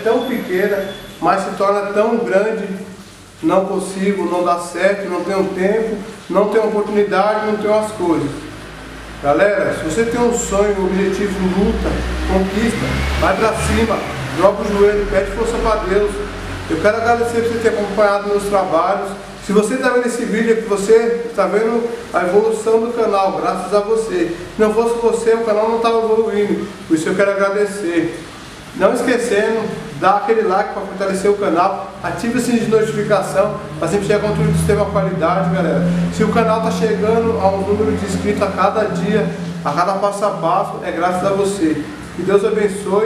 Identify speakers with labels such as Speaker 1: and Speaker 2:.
Speaker 1: tão pequena, mas se torna tão grande. Não consigo, não dá certo, não tenho tempo, não tenho oportunidade, não tenho as coisas. Galera, se você tem um sonho, um objetivo, luta, conquista, vai pra cima, joga o joelho, pede força para Deus. Eu quero agradecer por você ter acompanhado meus trabalhos. Se você está vendo esse vídeo, é que você está vendo a evolução do canal, graças a você. Se não fosse você, o canal não estava evoluindo. Por isso eu quero agradecer. Não esquecendo, dá aquele like para fortalecer o canal, ative o sininho de notificação para sempre chegar conteúdo de extrema qualidade, galera. Se o canal está chegando a um número de inscritos a cada dia, a cada passo a passo, é graças a você. Que Deus abençoe.